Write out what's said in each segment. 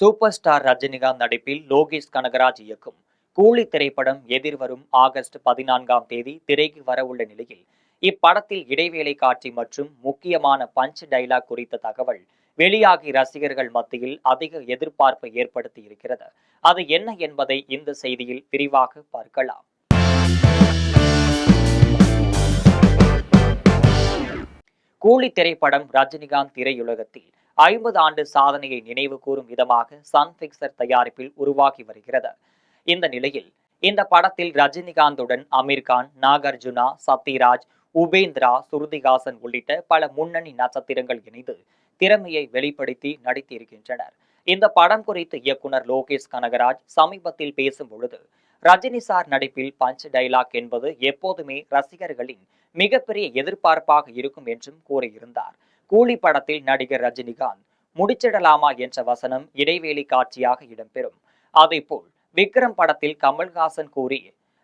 Super star Rajinikanth நடிப்பில் லோகேஷ் கனகராஜ் இயக்கும் கூலி திரைப்படம் எதிர்வரும் ஆகஸ்ட் 14ஆம் தேதி திரைக்கு வரவுள்ள நிலையில் இப்படத்தில் இடைவேளை காட்சி மற்றும் முக்கியமான பஞ்ச் டைலாக் குறித்த தகவல் வெளியாகி ரசிகர்கள் மத்தியில் அதிக எதிர்பார்ப்பை ஏற்படுத்தி இருக்கிறது. அது என்ன என்பதை இந்த செய்தியில் விரிவாக பார்க்கலாம். கூலி திரைப்படம் ரஜினிகாந்த் திரையுலகத்தில் 50 ஆண்டு சாதனையை நினைவு கூறும் விதமாக சன் பிக்சர் தயாரிப்பில் உருவாகி வருகிறது. இந்த நிலையில் இந்த படத்தில் ரஜினிகாந்துடன் அமீர்கான், நாகார்ஜுனா, சத்யராஜ், உபேந்திரா, சுருதிஹாசன் உள்ளிட்ட பல முன்னணி நட்சத்திரங்கள் இணைந்து திறமையை வெளிப்படுத்தி நடித்திருக்கின்றனர். இந்த படம் குறித்து இயக்குனர் லோகேஷ் கனகராஜ் சமீபத்தில் பேசும் பொழுது, ரஜினி சார் நடிப்பில் பஞ்ச் டைலாக் என்பது எப்போதுமே ரசிகர்களின் மிகப்பெரிய எதிர்பார்ப்பாக இருக்கும் என்றும் கூறியிருந்தார். கூலி படத்தில் நடிகர் ரஜினிகாந்த் முடிச்சிடலாமா என்ற வசனம் இடைவேளை காட்சியாக இடம்பெறும். அதேபோல் விக்ரம் படத்தில் கமல்ஹாசன் கூறி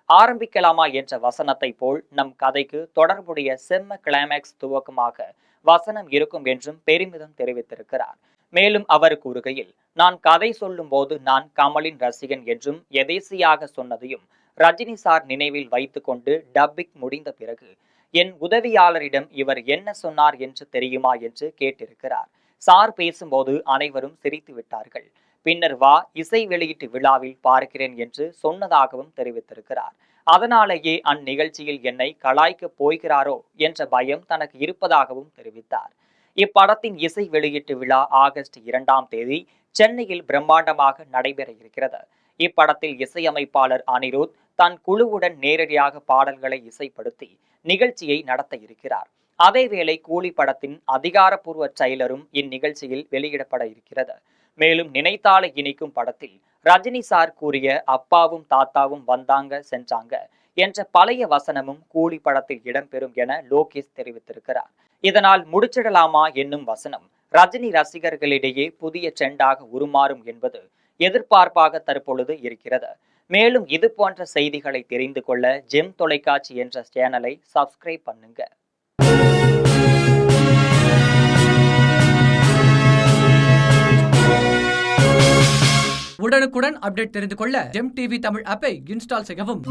ஆரம்பிக்கலாமா என்ற வசனத்தை போல் நம் கதைக்கு தொடர்புடைய செம்ம கிளைமேக்ஸ் துவக்கமாக வசனம் இருக்கும் என்றும் பெருமிதம் தெரிவித்திருக்கிறார். மேலும் அவர் கூறுகையில், நான் கதை சொல்லும் போது நான் கமலின் ரசிகன் என்றும் எதேசியாக சொன்னதையும் ரஜினி சார் நினைவில் வைத்துக் கொண்டு டப்பிங் முடிந்த பிறகு என் உதவியாளரிடம் இவர் என்ன சொன்னார் என்று தெரியுமா என்று கேட்டிருக்கிறார். சார் பேசும்போது அனைவரும் சிரித்து விட்டார்கள். பின்னர் வா இசை வெளியீட்டு விழாவில் பார்க்கிறேன் என்று சொன்னதாகவும் தெரிவித்திருக்கிறார். அதனாலேயே அந்நிகழ்ச்சியில் என்னை கலாய்க்க போகிறாரோ என்ற பயம் தனக்கு இருப்பதாகவும் தெரிவித்தார். இப்படத்தின் இசை வெளியீட்டு விழா ஆகஸ்ட் 2ஆம் தேதி சென்னையில் பிரம்மாண்டமாக நடைபெற இருக்கிறது. இப்படத்தில் இசையமைப்பாளர் அனிருத் தன் குழுவுடன் நேரடியாக பாடல்களை இசைப்படுத்தி நிகழ்ச்சியை நடத்த இருக்கிறார். அதேவேளை கூலி படத்தின் அதிகாரப்பூர்வ ட்ரெய்லரும் இந்நிகழ்ச்சியில் வெளியிடப்பட இருக்கிறது. மேலும் நினைத்தாலே இனிக்கும் படத்தில் ரஜினி சார் கூறிய அப்பாவும் தாத்தாவும் வந்தாங்க சென்றாங்க என்ற பழைய வசனமும் கூலி படத்தில் இடம்பெறும் என லோகேஷ் தெரிவித்திருக்கிறார். இதனால் முடிச்சிடலாமா என்னும் வசனம் ரஜினி ரசிகர்களிடையே புதிய ட்ரெண்டாக உருமாறும் என்பது எதிர்பார்ப்பாக தற்பொழுது இருக்கிறது. மேலும் இது போன்ற செய்திகளை தெரிந்து கொள்ள ஜெம் தொலைக்காட்சி என்ற சேனலை சப்ஸ்கிரைப் பண்ணுங்க. உடனுக்குடன் அப்டேட் தெரிந்து கொள்ள ஜெம் டிவி தமிழ் ஆப்பை இன்ஸ்டால் செய்யவும்.